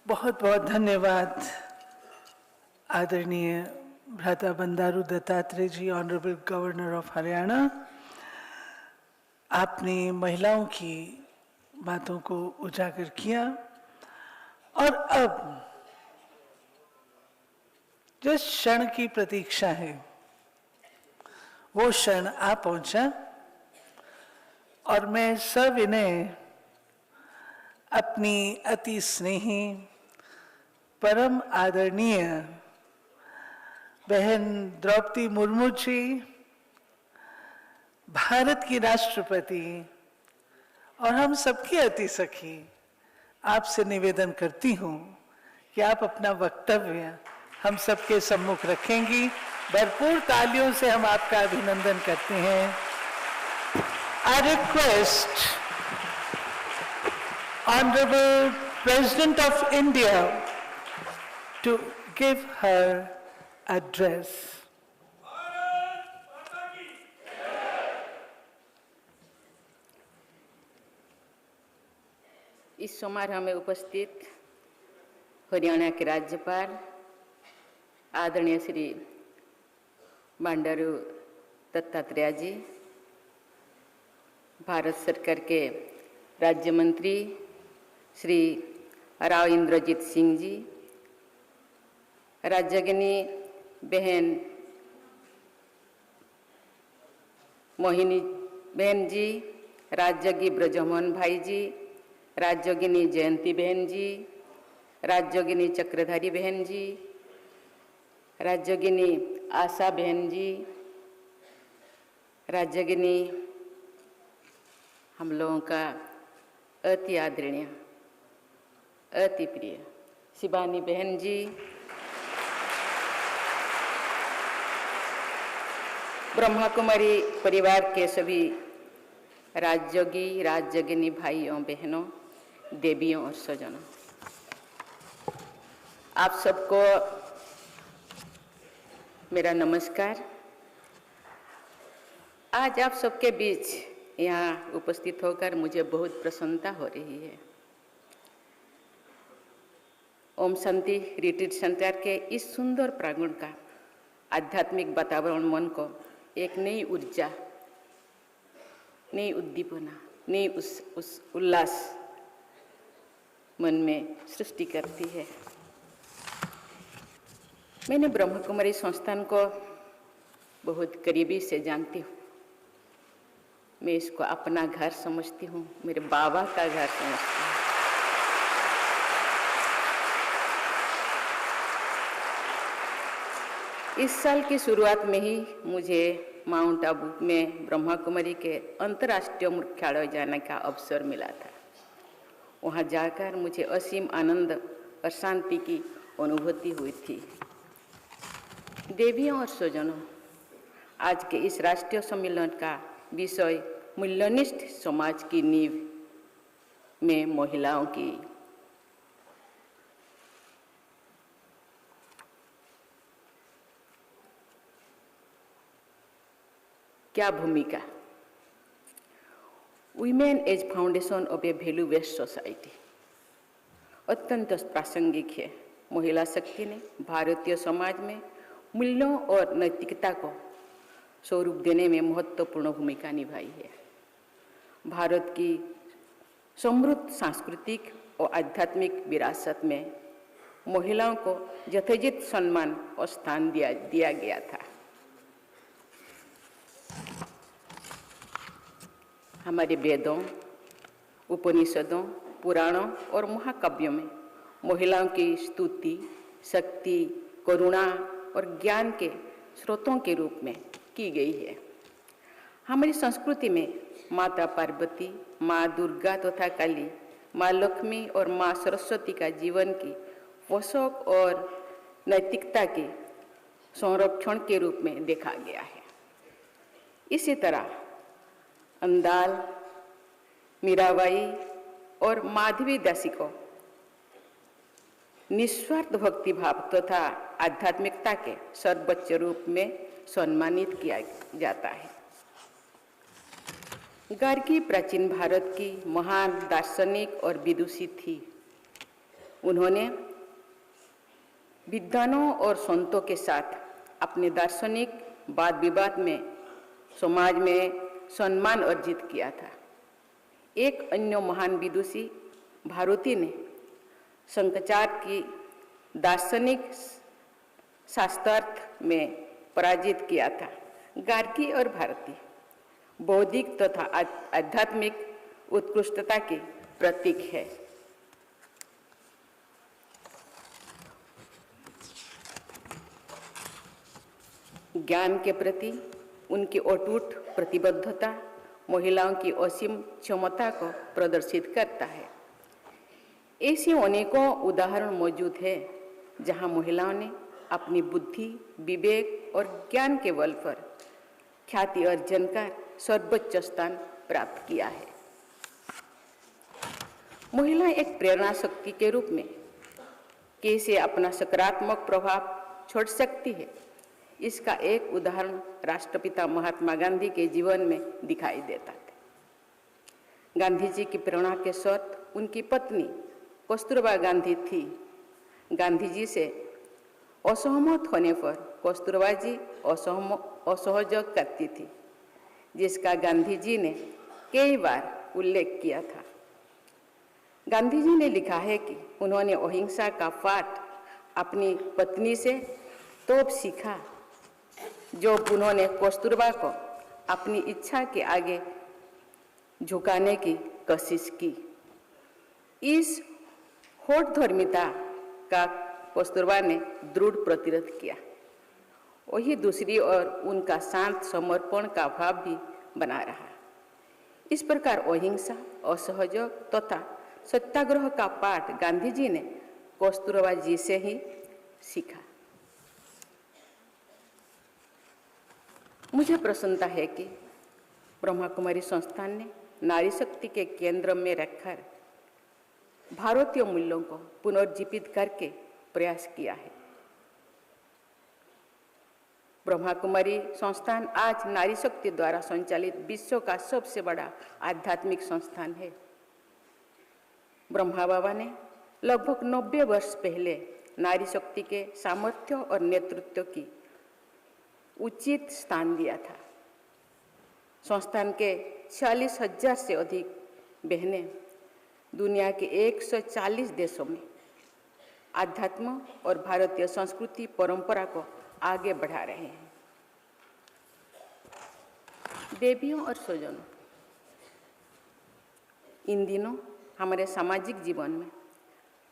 बहुत बहुत धन्यवाद आदरणीय भ्राता बंडारू दत्तात्रेय जी, ऑनरेबल गवर्नर ऑफ हरियाणा। आपने महिलाओं की बातों को उजागर किया और अब जिस क्षण की प्रतीक्षा है वो क्षण आ पहुंचा और मैं सविनय अपनी अति स्नेही परम आदरणीय बहन द्रौपदी मुर्मू जी, भारत की राष्ट्रपति और हम सबकी अति सखी, आपसे निवेदन करती हूँ कि आप अपना वक्तव्य हम सबके सम्मुख रखेंगी। भरपूर तालियों से हम आपका अभिनंदन करते हैं। I request honourable president of India to give her address. इस समारोह में उपस्थित हरियाणा के राज्यपाल आदरणीय श्री बंडारू दत्तात्रेय जी, भारत सरकार के राज्य मंत्री श्री राव इंद्रजीत सिंह जी, राज्यगिनी बहन मोहिनी बहन जी, राज्यगी ब्रजमोहन भाई जी, राज्यगिनी जयंती बहन जी, राज्यगिनी चक्रधारी बहन जी, राज्यगिनी आशा बहन जी, राज्यगिनी हम लोगों का अति आदरणीय अति प्रिय शिवानी बहन जी, ब्रह्मा कुमारी परिवार के सभी राज्योगी राज्यगिनी भाइयों बहनों, देवियों और स्वजनों, आप सबको मेरा नमस्कार। आज आप सबके बीच यहाँ उपस्थित होकर मुझे बहुत प्रसन्नता हो रही है। ओम शांति रिट्रीट सेंटर के इस सुंदर प्रांगण का आध्यात्मिक वातावरण मन को एक नई ऊर्जा, नई उद्दीपना, नई उस उल्लास मन में सृष्टि करती है। मैंने ब्रह्म कुमारी संस्थान को बहुत करीबी से जानती हूँ। मैं इसको अपना घर समझती हूँ, मेरे बाबा का घर समझती हूँ। इस साल की शुरुआत में ही मुझे माउंट आबू में ब्रह्मा कुमारी के अंतर्राष्ट्रीय मुख्यालय जाने का अवसर मिला था। वहाँ जाकर मुझे असीम आनंद और शांति की अनुभूति हुई थी। देवियों और स्वजनों, आज के इस राष्ट्रीय सम्मेलन का विषय मूल्यनिष्ठ समाज की नींव में महिलाओं की क्या भूमिका। Women as foundation of a value based society अत्यंत प्रासंगिक है। महिला शक्ति ने भारतीय समाज में मूल्यों और नैतिकता को स्वरूप देने में महत्वपूर्ण भूमिका निभाई है। भारत की समृद्ध सांस्कृतिक और आध्यात्मिक विरासत में महिलाओं को यथोचित सम्मान और स्थान दिया गया था। हमारे वेदों, उपनिषदों, पुराणों और महाकाव्यों में महिलाओं की स्तुति, शक्ति, करुणा और ज्ञान के स्रोतों के रूप में की गई है। हमारी संस्कृति में माता पार्वती, माँ दुर्गा तथा काली, माँ लक्ष्मी और माँ सरस्वती का जीवन की पोषक और नैतिकता के संरक्षण के रूप में देखा गया है। इसी तरह अंदाल, मीराबाई और माधवी दासी को निस्वार्थ भक्ति भाव तथा आध्यात्मिकता के सर्वोच्च रूप में सम्मानित किया जाता है। गार्गी प्राचीन भारत की महान दार्शनिक और विदुषी थी। उन्होंने विद्वानों और संतों के साथ अपने दार्शनिक वाद विवाद में समाज में सम्मान अर्जित किया था। एक अन्य महान विदुषी भारूती ने शंकराचार्य की दार्शनिक शास्त्रार्थ में पराजित किया था। गार्गी और भारती बौद्धिक तथा आध्यात्मिक उत्कृष्टता के प्रतीक है। ज्ञान के प्रति उनकी अटूट प्रतिबद्धता महिलाओं की असीम क्षमता को प्रदर्शित करता है। ऐसे अनेकों उदाहरण मौजूद हैं जहां महिलाओं ने अपनी बुद्धि, विवेक और ज्ञान के बल पर ख्याति अर्जन कर सर्वोच्च स्थान प्राप्त किया है। महिला एक प्रेरणा शक्ति के रूप में कैसे अपना सकारात्मक प्रभाव छोड़ सकती है, इसका एक उदाहरण राष्ट्रपिता महात्मा गांधी के जीवन में दिखाई देता है। गांधी जी की प्रेरणा के स्रोत उनकी पत्नी कस्तूरबा गांधी थी। गांधी जी से असहमत होने पर कस्तूरबा जी असहयोग करती थी, जिसका गांधी जी ने कई बार उल्लेख किया था। गांधी जी ने लिखा है कि उन्होंने अहिंसा का पाठ अपनी पत्नी से तब सीखा जब उन्होंने कस्तूरबा को अपनी इच्छा के आगे झुकाने की कोशिश की। इस होठधर्मिता का कस्तूरबा ने दृढ़ प्रतिरोध किया। वही दूसरी ओर उनका शांत समर्पण का भाव भी बना रहा। इस प्रकार अहिंसा, असहयोग तथा सत्याग्रह का पाठ गांधी जी ने कस्तूरबा जी से ही सीखा। मुझे प्रसन्नता है कि ब्रह्मा कुमारी संस्थान ने नारी शक्ति के केंद्र में रखकर भारतीय मूल्यों को पुनर्जीवित करके प्रयास किया है। ब्रह्मा कुमारी संस्थान आज नारी शक्ति द्वारा संचालित विश्व का सबसे बड़ा आध्यात्मिक संस्थान है। ब्रह्मा बाबा ने लगभग 90 वर्ष पहले नारी शक्ति के सामर्थ्य और नेतृत्व की उचित स्थान दिया था। संस्थान के 40,000 से अधिक बहनें दुनिया के 140 देशों में आध्यात्म और भारतीय संस्कृति परंपरा को आगे बढ़ा रहे हैं। देवियों और स्वजनों, इन दिनों हमारे सामाजिक जीवन में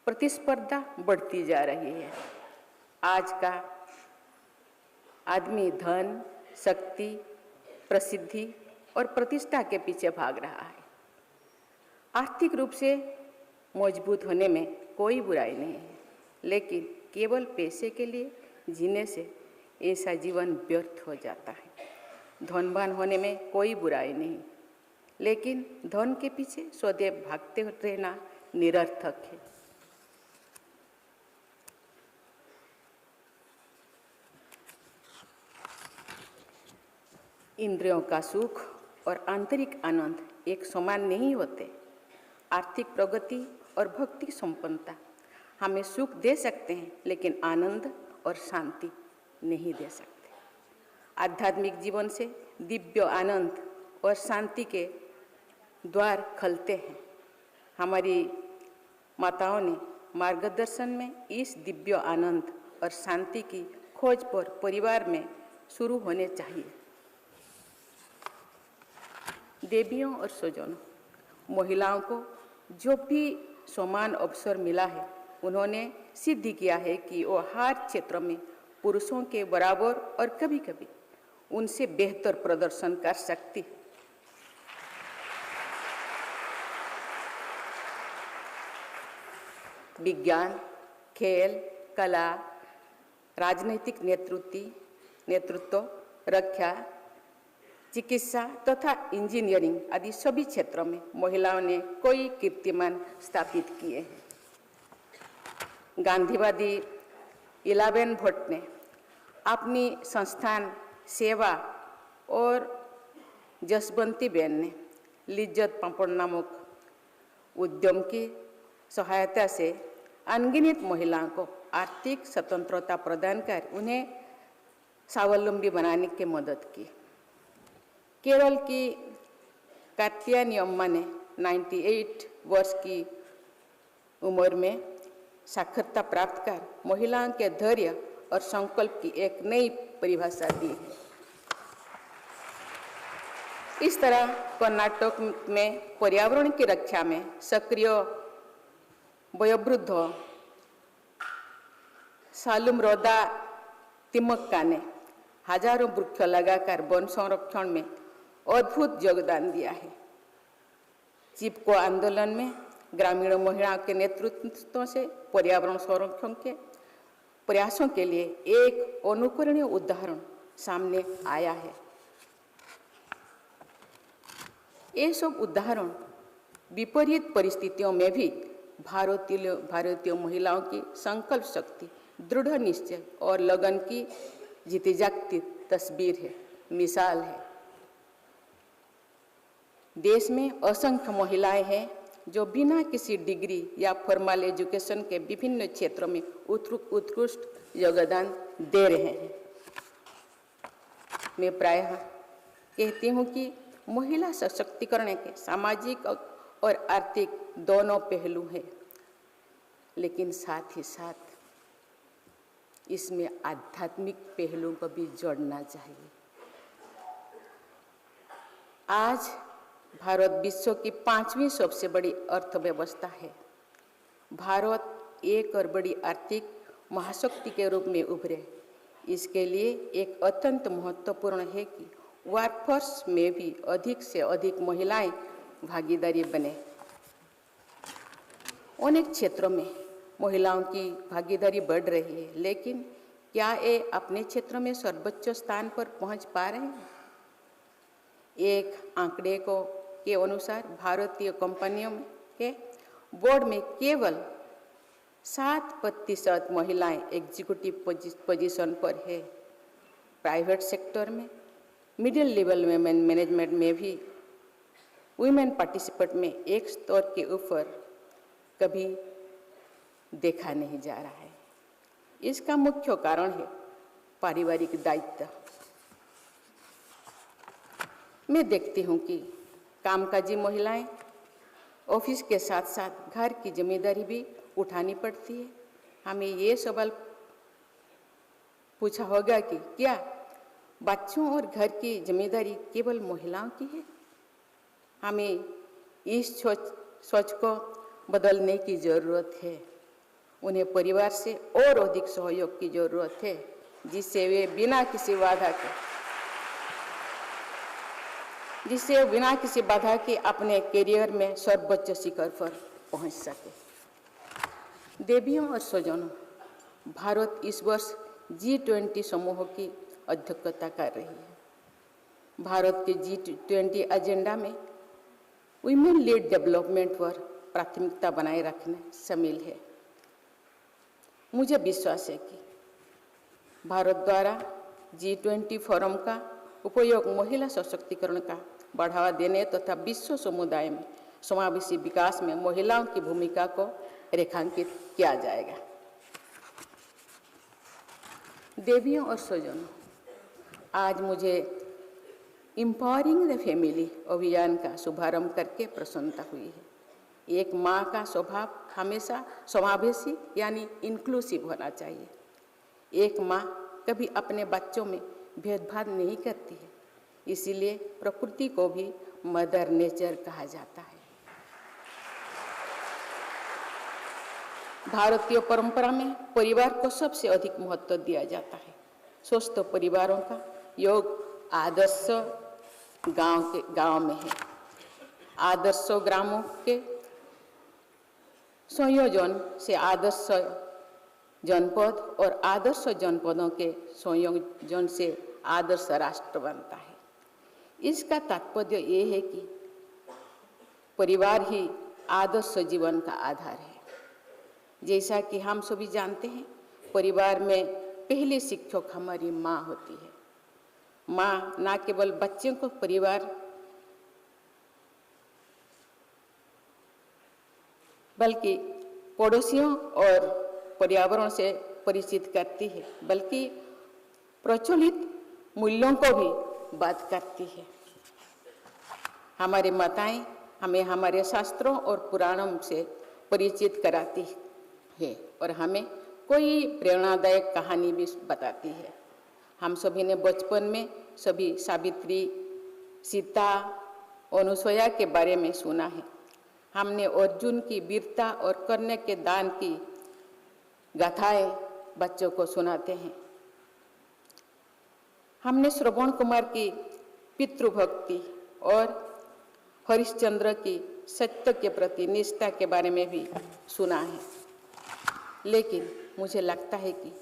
प्रतिस्पर्धा बढ़ती जा रही है। आज का आदमी धन, शक्ति, प्रसिद्धि और प्रतिष्ठा के पीछे भाग रहा है। आर्थिक रूप से मजबूत होने में कोई बुराई नहीं है, लेकिन केवल पैसे के लिए जीने से ऐसा जीवन व्यर्थ हो जाता है। धनवान होने में कोई बुराई नहीं, लेकिन धन के पीछे सदैव भागते रहना निरर्थक है। इंद्रियों का सुख और आंतरिक आनंद एक समान नहीं होते। आर्थिक प्रगति और भक्ति संपन्नता हमें सुख दे सकते हैं, लेकिन आनंद और शांति नहीं दे सकते। आध्यात्मिक जीवन से दिव्य आनंद और शांति के द्वार खुलते हैं। हमारी माताओं ने मार्गदर्शन में इस दिव्य आनंद और शांति की खोज पर परिवार में शुरू होने चाहिए। देवियों और स्वजनों, महिलाओं को जो भी समान अवसर मिला है, उन्होंने सिद्ध किया है कि वो हर क्षेत्र में पुरुषों के बराबर और कभी-कभी उनसे बेहतर प्रदर्शन कर सकती है। विज्ञान, खेल, कला, राजनीतिक नेतृत्व, रक्षा, चिकित्सा तथा इंजीनियरिंग आदि सभी क्षेत्रों में महिलाओं ने कई कीर्तिमान स्थापित किए हैं। गांधीवादी इलाबेन भट्ट ने अपनी संस्थान सेवा और जसवंती बेन ने लिज्जत पापड़ नामक उद्यम की सहायता से अनगिनत महिलाओं को आर्थिक स्वतंत्रता प्रदान कर उन्हें स्वावलंबी बनाने की मदद की। केरल की कात्यायनी अम्मा ने 98 वर्ष की उम्र में साक्षरता प्राप्त कर महिलाओं के धैर्य और संकल्प की एक नई परिभाषा दी है। इस तरह कर्नाटक में पर्यावरण की रक्षा में सक्रिय वयोवृद्ध सालुमरोदा तिम्मक्का ने हजारों वृक्ष लगाकर वन संरक्षण में अद्भुत योगदान दिया है। चिपको आंदोलन में ग्रामीण महिलाओं के नेतृत्व से पर्यावरण संरक्षण के प्रयासों के लिए एक अनुकरणीय उदाहरण सामने आया है। ये सब उदाहरण विपरीत परिस्थितियों में भी भारतीय महिलाओं की संकल्प शक्ति, दृढ़ निश्चय और लगन की जीती जागती तस्वीर है, मिसाल है। देश में असंख्य महिलाएं हैं जो बिना किसी डिग्री या फॉर्मल एजुकेशन के विभिन्न क्षेत्रों में उत्कृष्ट योगदान दे रहे हैं। मैं प्रायः कहती हूँ कि महिला सशक्तिकरण के सामाजिक और आर्थिक दोनों पहलू हैं, लेकिन साथ ही साथ इसमें आध्यात्मिक पहलू को भी जोड़ना चाहिए। आज भारत विश्व की 5वीं सबसे बड़ी अर्थव्यवस्था है। भारत एक और बड़ी आर्थिक महाशक्ति के रूप में उभरे। इसके लिए एक अत्यंत महत्वपूर्ण है कि वर्कफोर्स में भी अधिक से अधिक महिलाएं भागीदारी बने। अनेक क्षेत्रों में महिलाओं की भागीदारी बढ़ रही है, लेकिन क्या ये अपने क्षेत्र में सर्वोच्च स्थान पर पहुंच पा रहे हैं? एक आंकड़े के अनुसार भारतीय कंपनियों के बोर्ड में केवल 7% महिलाएं एग्जीक्यूटिव पोजीशन पर है। प्राइवेट सेक्टर में मिडिल लेवल में मैनेजमेंट में भी वुमेन पार्टिसिपेट में एक स्तर के ऊपर कभी देखा नहीं जा रहा है। इसका मुख्य कारण है पारिवारिक दायित्व। मैं देखती हूँ कि कामकाजी महिलाएं ऑफिस के साथ साथ घर की जिम्मेदारी भी उठानी पड़ती है। हमें ये सवाल पूछा होगा कि क्या बच्चों और घर की जिम्मेदारी केवल महिलाओं की है? हमें इस सोच को बदलने की ज़रूरत है। उन्हें परिवार से और अधिक सहयोग की ज़रूरत है, जिससे वे बिना किसी बाधा के अपने करियर में सर्वोच्च शिखर पर पहुंच सके। देवियों और स्वजनों, भारत इस वर्ष G20 समूह की अध्यक्षता कर रही है। भारत के G20 एजेंडा में वुमेन लीड डेवलपमेंट पर प्राथमिकता बनाए रखना शामिल है। मुझे विश्वास है कि भारत द्वारा G20 फोरम का उपयोग महिला सशक्तिकरण का बढ़ावा देने तथा विश्व समुदाय में समावेशी विकास में महिलाओं की भूमिका को रेखांकित किया जाएगा। देवियों और स्वजनों, आज मुझे एम्पावरिंग द फैमिली अभियान का शुभारंभ करके प्रसन्नता हुई है। एक माँ का स्वभाव हमेशा समावेशी यानी इंक्लूसिव होना चाहिए। एक माँ कभी अपने बच्चों में भेदभाव नहीं करती है, इसीलिए प्रकृति को भी मदर नेचर कहा जाता है। भारतीय परंपरा में परिवार को सबसे अधिक महत्व दिया जाता है। स्वस्थ परिवारों का योग आदर्श गांव में है। आदर्श ग्रामों के संयोजन से आदर्श जनपद और आदर्श जनपदों के संयोजन से आदर्श राष्ट्र बनता है। इसका तात्पर्य ये है कि परिवार ही आदर्श जीवन का आधार है। जैसा कि हम सभी जानते हैं, परिवार में पहली शिक्षक हमारी माँ होती है। माँ न केवल बच्चों को परिवार बल्कि पड़ोसियों और पर्यावरण से परिचित करती है, बल्कि प्रचलित मूल्यों को भी बात करती है। हमारी माताएं हमें हमारे शास्त्रों और पुराणों से परिचित कराती है और हमें कोई प्रेरणादायक कहानी भी बताती है। हम सभी ने बचपन में सभी सावित्री, सीता, अनुसुईया के बारे में सुना है। हमने अर्जुन की वीरता और कर्ण के दान की गाथाएं बच्चों को सुनाते हैं। हमने श्रवण कुमार की पितृभक्ति और हरिश्चंद्र की सत्य के प्रति निष्ठा के बारे में भी सुना है। लेकिन मुझे लगता है कि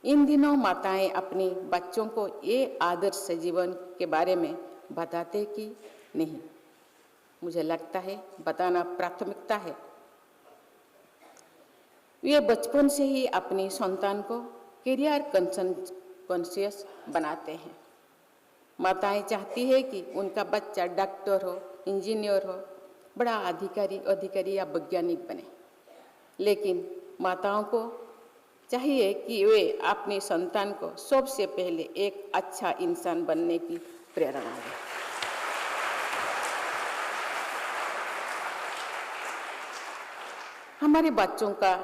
इन दिनों माताएं अपने बच्चों को ये आदर्श जीवन के बारे में बताते कि नहीं। मुझे लगता है बताना प्राथमिकता है। वे बचपन से ही अपनी संतान को करियर कॉन्शियस बनाते हैं। माताएं चाहती है कि उनका बच्चा डॉक्टर हो, इंजीनियर हो, बड़ा अधिकारी या वैज्ञानिक बने। लेकिन माताओं को चाहिए कि वे अपनी संतान को सबसे पहले एक अच्छा इंसान बनने की प्रेरणा दें। हमारे बच्चों का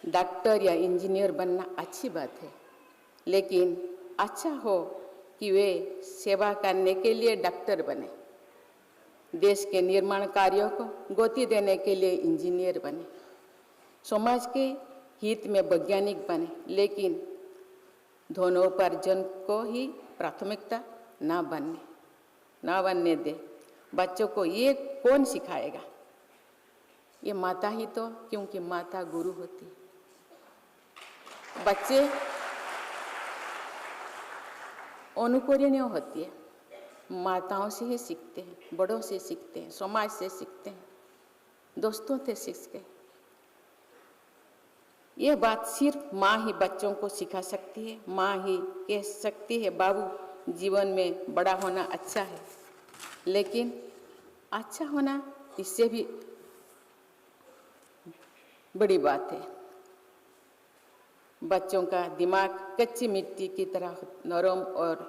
डॉक्टर या इंजीनियर बनना अच्छी बात है, लेकिन अच्छा हो कि वे सेवा करने के लिए डॉक्टर बने, देश के निर्माण कार्यों को गति देने के लिए इंजीनियर बने, समाज के हित में वैज्ञानिक बने, लेकिन धनोपार्जन को ही प्राथमिकता ना बनने दे। बच्चों को ये कौन सिखाएगा? ये माता ही तो, क्योंकि माता गुरु होती है। बच्चे अनुकरणीय होती है, माताओं से ही सीखते हैं, बड़ों से सीखते हैं, समाज से सीखते हैं, दोस्तों से सीखते हैं। ये बात सिर्फ माँ ही बच्चों को सिखा सकती है। माँ ही कह सकती है बाबू जीवन में बड़ा होना अच्छा है, लेकिन अच्छा होना इससे भी बड़ी बात है। बच्चों का दिमाग कच्ची मिट्टी की तरह नरम और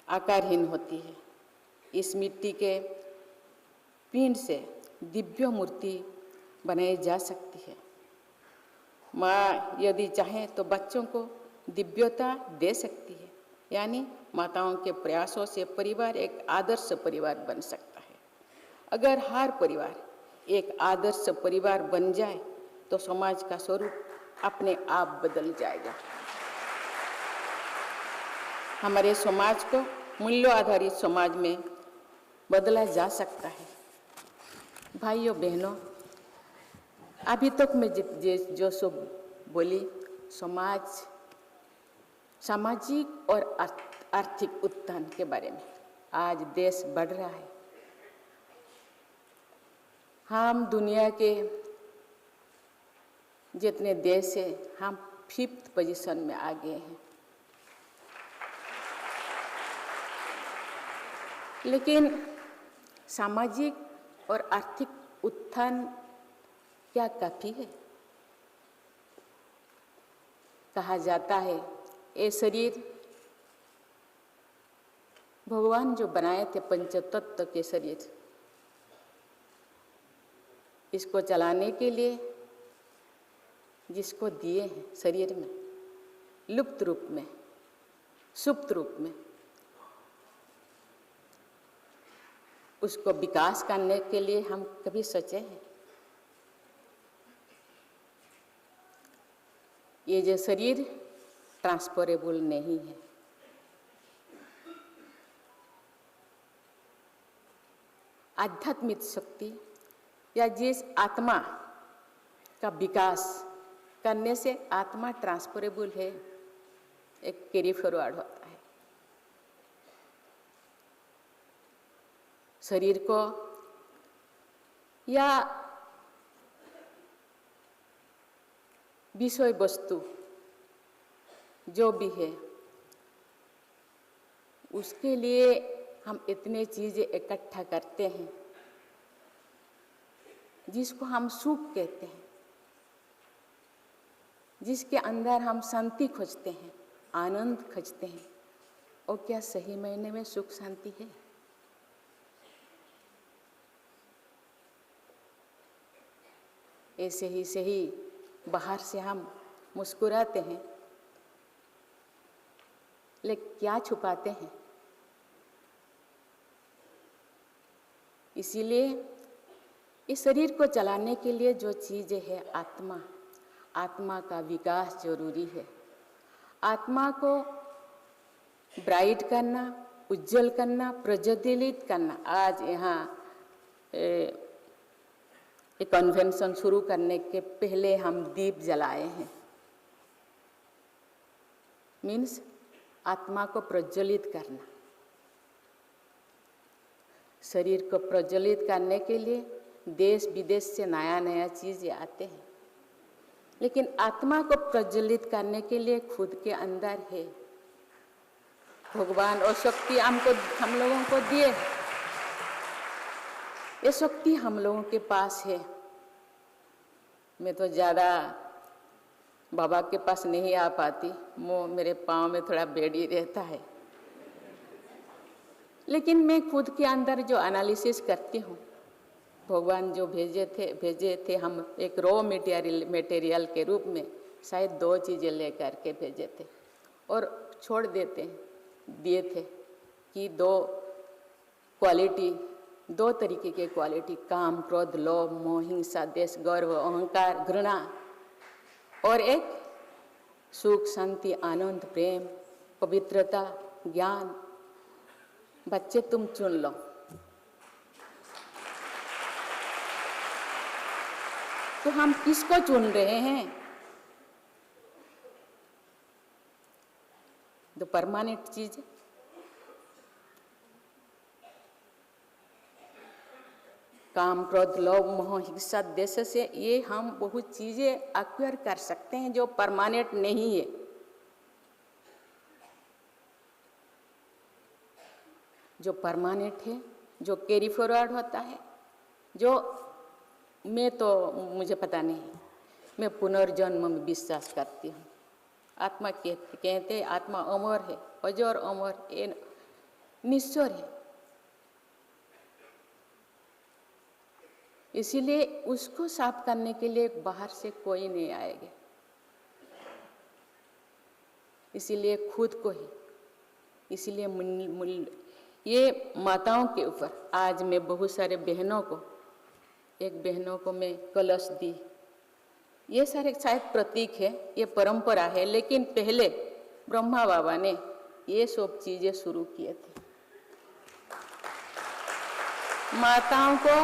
आकारहीन होती है। इस मिट्टी के पिंड से दिव्य मूर्ति बनाई जा सकती है। माँ यदि चाहे तो बच्चों को दिव्यता दे सकती है, यानी माताओं के प्रयासों से परिवार एक आदर्श परिवार बन सकता है। अगर हर परिवार एक आदर्श परिवार बन जाए तो समाज का स्वरूप अपने आप बदल जाएगा। हमारे समाज को मूल्य आधारित समाज में बदला जा सकता है। भाइयों बहनों, अभी तक मैं जो सब बोली, सामाजिक और आर्थिक उत्थान के बारे में। आज देश बढ़ रहा है। हम दुनिया के जितने देश हैं, हम 5th पोजीशन में आ गए हैं। लेकिन सामाजिक और आर्थिक उत्थान क्या काफी है? कहा जाता है ये शरीर भगवान जो बनाए थे पंचतत्व के शरीर, इसको चलाने के लिए जिसको दिए हैं शरीर में, लुप्त रूप में, सुप्त रूप में, उसको विकास करने के लिए हम कभी सोचे हैं? ये जो शरीर ट्रांसफरेबल नहीं है। आध्यात्मिक शक्ति या जिस आत्मा का विकास करने से आत्मा ट्रांसफरेबल है, एक कैरी फॉरवर्ड होता है। शरीर को या विषय वस्तु जो भी है, उसके लिए हम इतने चीजें इकट्ठा करते हैं, जिसको हम सुख कहते हैं, जिसके अंदर हम शांति खोजते हैं, आनंद खोजते हैं, और क्या सही मायने में सुख शांति है? ऐसे ही सही बाहर से हम मुस्कुराते हैं, लेकिन क्या छुपाते हैं? इसीलिए इस शरीर को चलाने के लिए जो चीज़ें है आत्मा, आत्मा का विकास जरूरी है। आत्मा को ब्राइट करना, उज्जवल करना, प्रज्वलित करना। आज यहाँ एक कन्वेंशन शुरू करने के पहले हम दीप जलाए हैं। मीन्स आत्मा को प्रज्वलित करना। शरीर को प्रज्वलित करने के लिए देश विदेश से नया नया चीज़ें आते हैं, लेकिन आत्मा को प्रज्वलित करने के लिए खुद के अंदर है। भगवान और शक्ति हम लोगों को दिए, ये शक्ति हम लोगों के पास है। मैं तो ज़्यादा बाबा के पास नहीं आ पाती, मेरे पाँव में थोड़ा बेड़ी रहता है, लेकिन मैं खुद के अंदर जो एनालिसिस करती हूँ, भगवान जो भेजे थे हम एक रॉ मटेरियल के रूप में शायद 2 चीज़ें लेकर के भेजे थे और छोड़ दिए थे कि 2 क्वालिटी, 2 तरीके के क्वालिटी, काम, क्रोध, लोभ, मोह, हिंसा, द्वेष, गर्व, अहंकार, घृणा, और एक सुख, शांति, आनंद, प्रेम, पवित्रता, ज्ञान। बच्चे तुम चुन लो। तो हम किसको चुन रहे हैं? जो परमानेंट चीज, काम, क्रोध, लोभ, मोह, हिंसा, द्वेष से ये हम बहुत चीजें एक्वायर कर सकते हैं जो परमानेंट नहीं है। जो परमानेंट है, जो कैरी फॉरवर्ड होता है, जो मुझे पता नहीं, मैं पुनर्जन्म में विश्वास करती हूँ। आत्मा कहते हैं आत्मा अमर है, अजर अमर, ये निश्चर है। इसीलिए उसको साफ करने के लिए बाहर से कोई नहीं आएगा। इसीलिए खुद को ही, इसीलिए ये माताओं के ऊपर आज मैं बहुत सारे बहनों को मैं कलश दी। ये सारे शायद प्रतीक है, ये परंपरा है, लेकिन पहले ब्रह्मा बाबा ने ये सब चीजें शुरू किए थे माताओं को।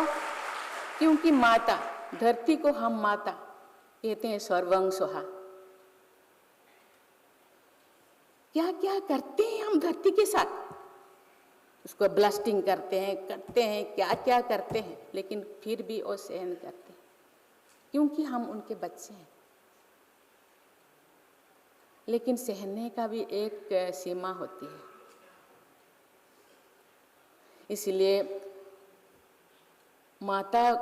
क्योंकि माता, धरती को हम माता कहते हैं, सर्वं सोहा। क्या क्या करते हैं हम धरती के साथ, उसको ब्लास्टिंग करते हैं, क्या क्या करते हैं, लेकिन फिर भी वो सहन करते हैं, क्योंकि हम उनके बच्चे हैं। लेकिन सहने का भी एक सीमा होती है। इसलिए माता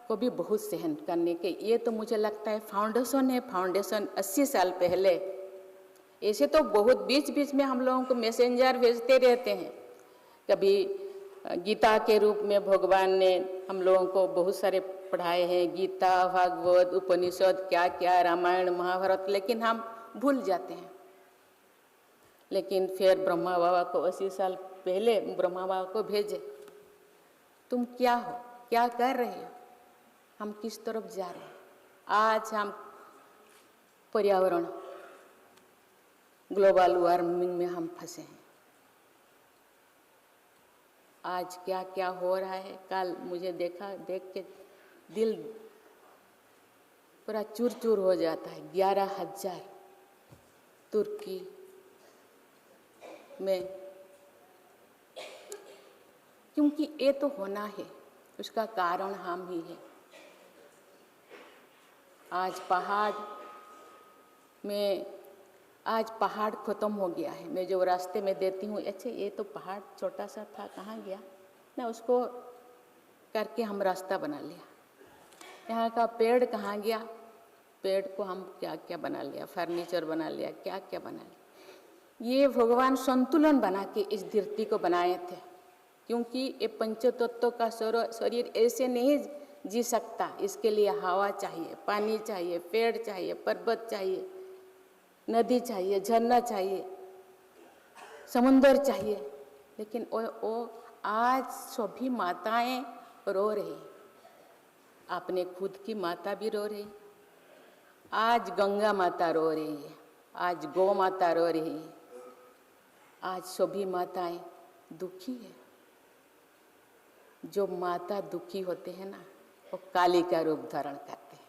को भी बहुत सहन करने के, ये तो मुझे लगता है फाउंडेशन है। फाउंडेशन 80 साल पहले, ऐसे तो बहुत बीच बीच में हम लोगों को मैसेंजर भेजते रहते हैं। कभी गीता के रूप में भगवान ने हम लोगों को बहुत सारे पढ़ाए हैं, गीता, भागवत, उपनिषद, क्या क्या, रामायण, महाभारत, लेकिन हम भूल जाते हैं। लेकिन फिर ब्रह्मा बाबा को 80 साल पहले ब्रह्मा बाबा को भेजे, तुम क्या हो, क्या कर रहे हो, हम किस तरफ जा रहे हैं। आज हम पर्यावरण, ग्लोबल वार्मिंग में हम फंसे हैं। आज क्या क्या हो रहा है, कल मुझे देख के दिल पूरा चूर चूर हो जाता है। 11,000 तुर्की में, क्योंकि ये तो होना है, उसका कारण हम ही है। आज पहाड़ खत्म हो गया है। मैं जो रास्ते में देती हूँ, अच्छा ये तो पहाड़ छोटा सा था, कहाँ गया ना, उसको करके हम रास्ता बना लिया। यहाँ का पेड़ कहाँ गया, पेड़ को हम क्या क्या बना लिया, फर्नीचर बना लिया, क्या क्या बना लिया। ये भगवान संतुलन बना के इस धरती को बनाए थे, क्योंकि ये पंचतत्व का शरीर ऐसे नहीं जी सकता। इसके लिए हवा चाहिए, पानी चाहिए, पेड़ चाहिए, पर्वत चाहिए, नदी चाहिए, झरना चाहिए, समुंदर चाहिए। लेकिन वो आज सभी माताएं रो रही, अपने खुद की माता भी रो रही, आज गंगा माता रो रही है, आज गौ माता रो रही है, आज सभी माताएं दुखी है। जो माता दुखी होते हैं ना, वो काली का रूप धारण करते हैं।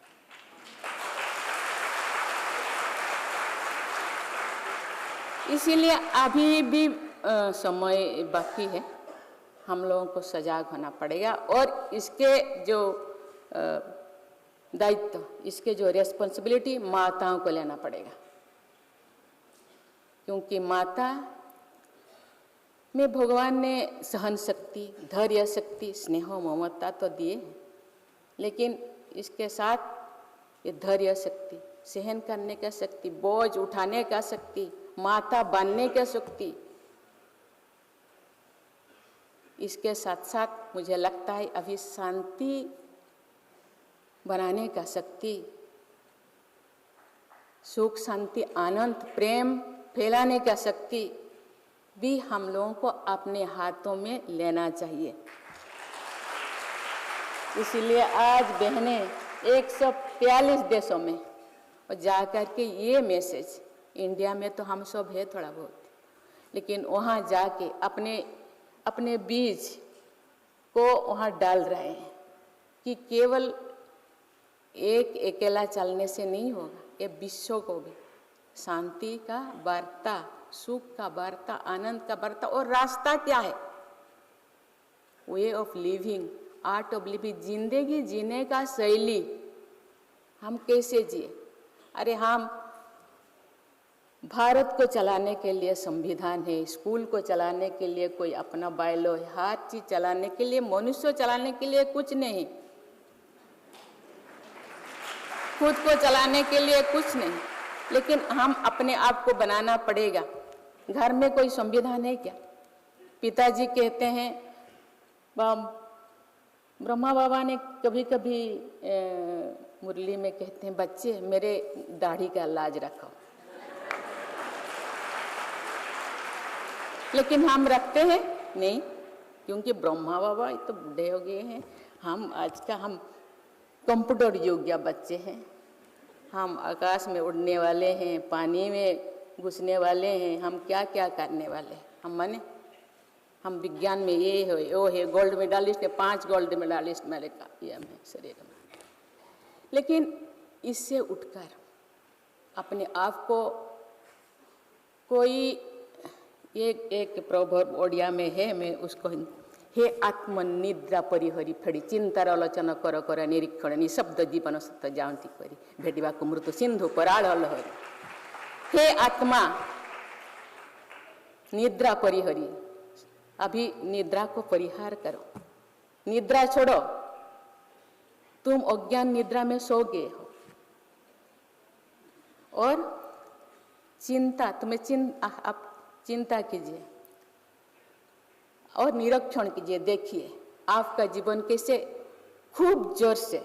इसीलिए अभी भी समय बाकी है, हम लोगों को सजाग होना पड़ेगा और इसके जो दायित्व, इसके जो रेस्पॉन्सिबिलिटी माताओं को लेना पड़ेगा, क्योंकि माता में भगवान ने सहन शक्ति, धैर्य शक्ति, स्नेह ममता तो दिए, लेकिन इसके साथ ये धैर्य शक्ति, सहन करने का शक्ति, बोझ उठाने का शक्ति, माता बनने का शक्ति, इसके साथ साथ मुझे लगता है अभी शांति बनाने का शक्ति, सुख शांति आनंद प्रेम फैलाने का शक्ति भी हम लोगों को अपने हाथों में लेना चाहिए। इसीलिए आज बहनें 143 देशों में और जाकर के ये मैसेज, इंडिया में तो हम सब है थोड़ा बहुत, लेकिन वहाँ जाके अपने बीज को वहाँ डाल रहे हैं कि केवल एक अकेला चलने से नहीं होगा, ये विश्व को भी शांति का वार्ता, सुख का वार्ता, आनंद का वार्ता। और रास्ता क्या है? Way of living, art of living, जिंदगी जीने का शैली हम कैसे जिए। अरे हम भारत को चलाने के लिए संविधान है, स्कूल को चलाने के लिए कोई अपना बायलो है, हर चीज चलाने के लिए, मनुष्य चलाने के लिए कुछ नहीं, खुद को चलाने के लिए कुछ नहीं, लेकिन हम अपने आप को बनाना पड़ेगा। घर में कोई संविधान है क्या? पिताजी कहते हैं, ब्रह्मा बाबा ने कभी कभी मुरली में कहते हैं, बच्चे मेरे दाढ़ी का लाज रखो, लेकिन हम रखते हैं नहीं, क्योंकि ब्रह्मा बाबा तो बूढ़े हो गए हैं। हम आज का हम कंप्यूटर युग या बच्चे हैं, हम आकाश में उड़ने वाले हैं, पानी में घुसने वाले हैं, हम क्या क्या करने वाले हैं। हम माने हम विज्ञान में ये है वो है, गोल्ड मेडलिस्ट है, 5 गोल्ड मेडलिस्ट मेरे का ये है शरीर में। लेकिन इससे उठकर अपने आप को कोई एक प्रोवर्ब ओडिया में है, मैं उसको, हे आत्मनिद्रा परिहरी फेड़ी चिंतार आलोचना कर कर निरीक्षण निशब्द जीवन सत्य जाऊँती करी भेटिबा को मृत्यु सिंधु पराड़ लहरी। हे आत्मा निद्रा परिहरी, अभी निद्रा को परिहार करो, निद्रा छोड़ो। तुम अज्ञान निद्रा में सो गए हो और चिंता, तुम्हें आप चिंता कीजिए और निरीक्षण कीजिए, देखिए आपका जीवन कैसे खूब जोर से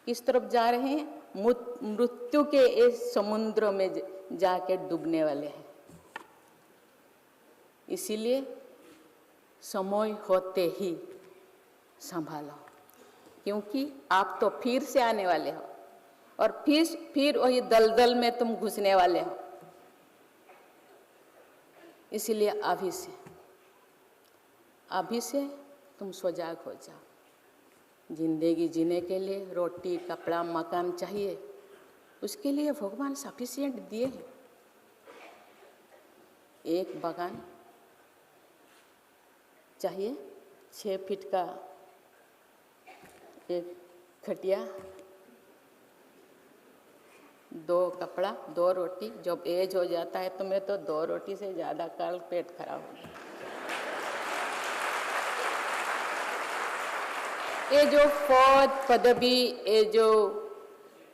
किस तरफ जा रहे हैं, मृत्यु के इस समुद्र में जाके डूबने वाले हैं। इसीलिए समय होते ही संभालो, क्योंकि आप तो फिर से आने वाले हो और फिर वही दलदल में तुम घुसने वाले हो। इसीलिए अभी से तुम सजाग हो जाओ। जिंदगी जीने के लिए रोटी कपड़ा मकान चाहिए, उसके लिए भगवान सफिशिएंट दिए हैं। एक बगान चाहिए, 6 फीट का एक खटिया, 2 कपड़ा, 2 रोटी। जब एज हो जाता है तो मैं तो 2 रोटी से ज़्यादा कल पेट खराब हो गया। ये जो पद पदवी,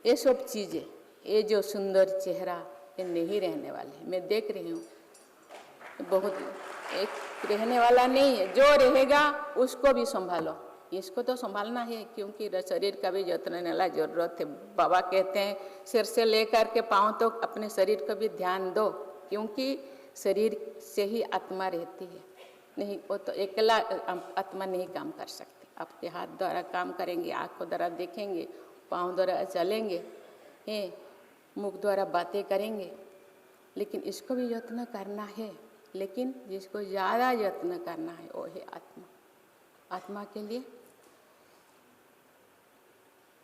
ये सब चीज़ें, ये जो सुंदर चेहरा, ये नहीं रहने वाले। मैं देख रही हूँ बहुत एक रहने वाला नहीं है। जो रहेगा उसको भी संभालो, इसको तो संभालना है, क्योंकि शरीर का भी जतन लेने वाला जरूरत है। बाबा कहते हैं सिर से लेकर के पाँव तक तो अपने शरीर को भी ध्यान दो, क्योंकि शरीर से ही आत्मा रहती है। नहीं, वो तो अकेला आत्मा नहीं काम कर सकती। आपके हाथ द्वारा काम करेंगे, आँखों द्वारा देखेंगे, पाँव द्वारा चलेंगे, मुख द्वारा बातें करेंगे, लेकिन इसको भी यत्न करना है। लेकिन जिसको ज़्यादा यत्न करना है वो है आत्मा। आत्मा के लिए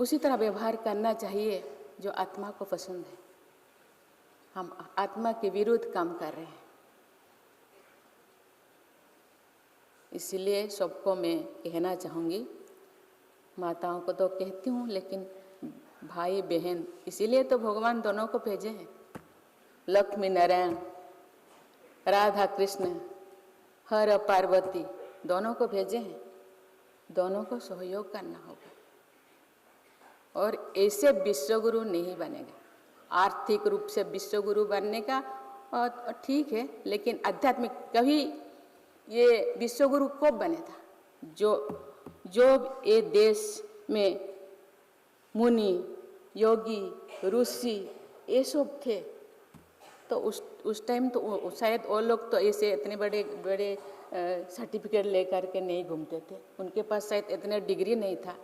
उसी तरह व्यवहार करना चाहिए जो आत्मा को पसंद है। हम आत्मा के विरुद्ध काम कर रहे हैं। इसलिए सबको मैं कहना चाहूँगी, माताओं को तो कहती हूँ, लेकिन भाई बहन, इसीलिए तो भगवान दोनों को भेजे हैं। लक्ष्मी नारायण, राधा कृष्ण, हर पार्वती, दोनों को भेजे हैं। दोनों को सहयोग करना होगा। और ऐसे विश्वगुरु नहीं बनेगा। आर्थिक रूप से विश्वगुरु बनने का ठीक है, लेकिन आध्यात्मिक कभी ये विश्वगुरु कब बने था? जो ये देश में मुनि, योगी, ऋषि ये सब थे, तो उस टाइम तो शायद वो लोग तो ऐसे इतने बड़े बड़े सर्टिफिकेट लेकर के नहीं घूमते थे। उनके पास शायद इतने डिग्री नहीं था,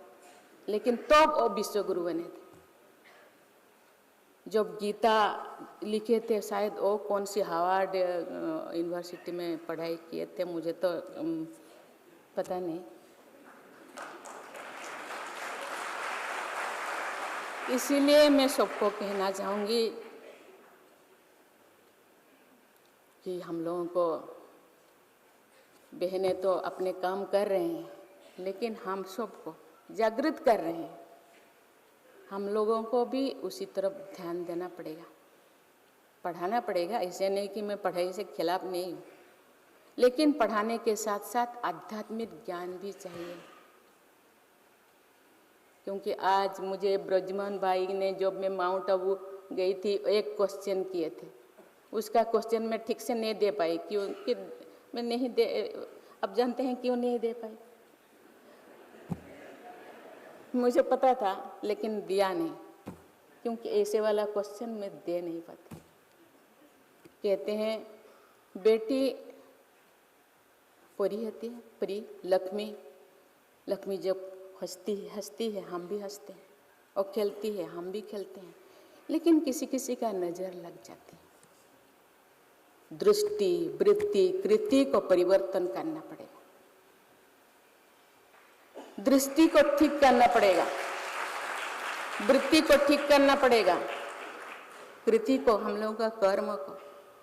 लेकिन तब वो विश्वगुरु बने थे। जब गीता लिखे थे, शायद वो कौन सी हार्वर्ड यूनिवर्सिटी में पढ़ाई किए थे, मुझे तो पता नहीं। इसीलिए मैं सबको कहना चाहूँगी कि हम लोगों को, बहनें तो अपने काम कर रहे हैं, लेकिन हम सबको जागृत कर रहे हैं। हम लोगों को भी उसी तरफ ध्यान देना पड़ेगा, पढ़ाना पड़ेगा। ऐसे नहीं कि मैं पढ़ाई से खिलाफ नहीं हूँ, लेकिन पढ़ाने के साथ साथ आध्यात्मिक ज्ञान भी चाहिए। क्योंकि आज मुझे ब्रजमोहन भाई ने, जब मैं माउंट आबू गई थी, एक क्वेश्चन किए थे। उसका क्वेश्चन मैं ठीक से नहीं दे पाई, क्योंकि मैं नहीं दे, अब जानते हैं क्यों नहीं दे पाई। मुझे पता था, लेकिन दिया नहीं, क्योंकि ऐसे वाला क्वेश्चन मैं दे नहीं पाती। कहते हैं बेटी परी होती है, परी लक्ष्मी, लक्ष्मी जब हंसती है हम भी हंसते हैं, और खेलती है हम भी खेलते हैं, लेकिन किसी किसी का नज़र लग जाती है। दृष्टि, वृत्ति, कृति को परिवर्तन करना पड़ेगा। दृष्टि को ठीक करना पड़ेगा, वृत्ति को ठीक करना पड़ेगा, कृति को, हम लोगों का कर्म को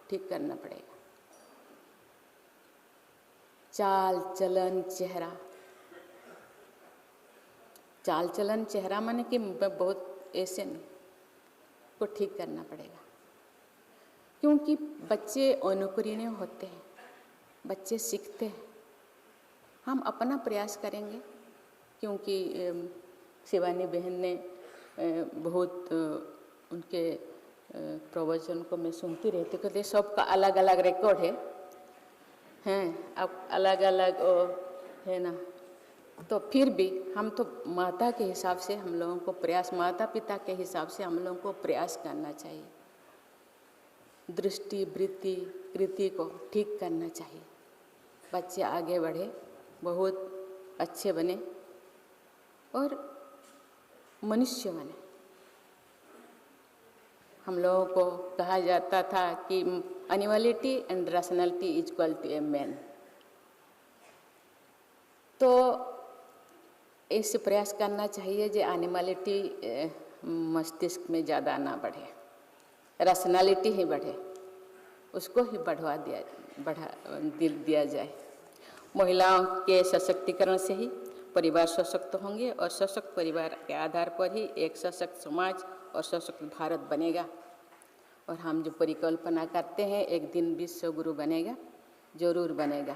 ठीक करना पड़ेगा। चाल चलन चेहरा, चाल चलन चेहरा माने कि बहुत ऐसे नहीं, को ठीक करना पड़ेगा। क्योंकि बच्चे अनुकरणीय होते हैं, बच्चे सीखते हैं। हम अपना प्रयास करेंगे, क्योंकि शिवानी बहन ने बहुत उनके प्रवचन को मैं सुनती रहती, कहते सबका अलग अलग रिकॉर्ड हैं, अब अलग अलग है ना। तो फिर भी हम तो माता के हिसाब से हम लोगों को प्रयास, माता पिता के हिसाब से हम लोगों को प्रयास करना चाहिए। दृष्टि, वृत्ति, कृति को ठीक करना चाहिए। बच्चे आगे बढ़े, बहुत अच्छे बने और मनुष्य बने। हम लोगों को कहा जाता था कि animality and rationality is equal to a man. तो ऐसे प्रयास करना चाहिए जो एनिमलिटी मस्तिष्क में ज़्यादा ना बढ़े, रैशनैलिटी ही बढ़े, उसको ही बढ़ा दिया जाए। महिलाओं के सशक्तिकरण से ही परिवार सशक्त होंगे, और सशक्त परिवार के आधार पर ही एक सशक्त समाज और सशक्त भारत बनेगा। और हम जो परिकल्पना करते हैं एक दिन विश्व गुरु बनेगा, जरूर बनेगा।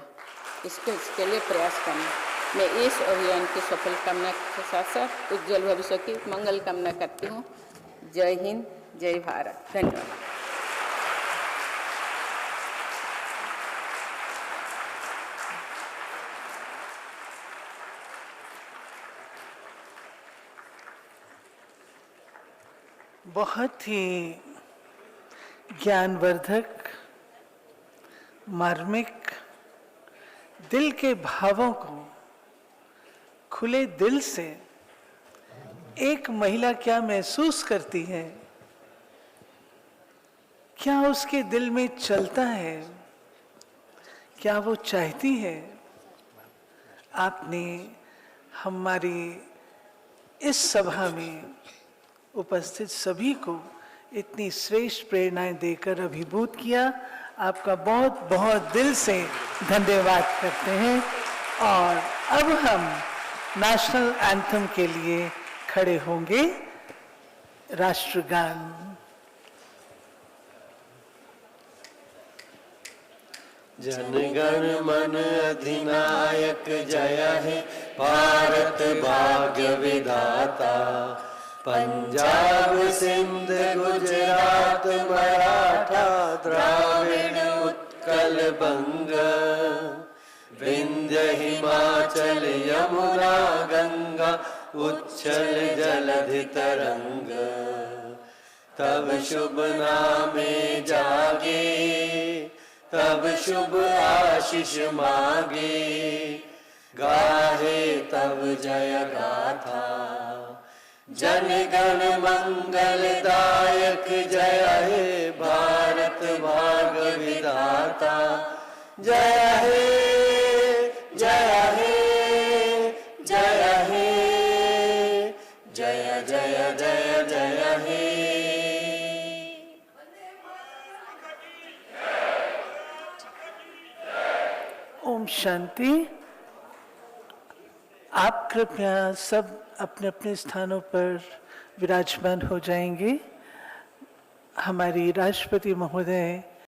इसके लिए प्रयास करना। मैं इस अभियान की सफल कामना के साथ साथ उज्जवल भविष्य की मंगल कामना करती हूँ। जय हिंद, जय भारत। धन्यवाद। बहुत ही ज्ञानवर्धक, मार्मिक, दिल के भावों को खुले दिल से एक महिला क्या महसूस करती है, क्या उसके दिल में चलता है, क्या वो चाहती है, आपने हमारी इस सभा में उपस्थित सभी को इतनी श्रेष्ठ प्रेरणाएं देकर अभिभूत किया। आपका बहुत बहुत दिल से धन्यवाद करते हैं। और अब हम नेशनल एंथम के लिए खड़े होंगे। राष्ट्रगान। जन गण मन अधिनायक जय हे भारत भाग्य विधाता। पंजाब सिंध गुजरात मराठा द्राविड़ उत्कल बंग। विंध्य हिमाचल यमुना गंगा उच्छल जलधि तरंग। तब शुभ नामे जागे, तब शुभ आशीष मांगे। गाहे तब जय गाथा, जन गण मंगलदायक जय हे भारत भाग्य विधाता। जय हे, जय हे, जय हे, जय जय जय जय हे। ओम शांति। आप कृपया सब अपने अपने स्थानों पर विराजमान हो जाएंगे। हमारी राष्ट्रपति महोदय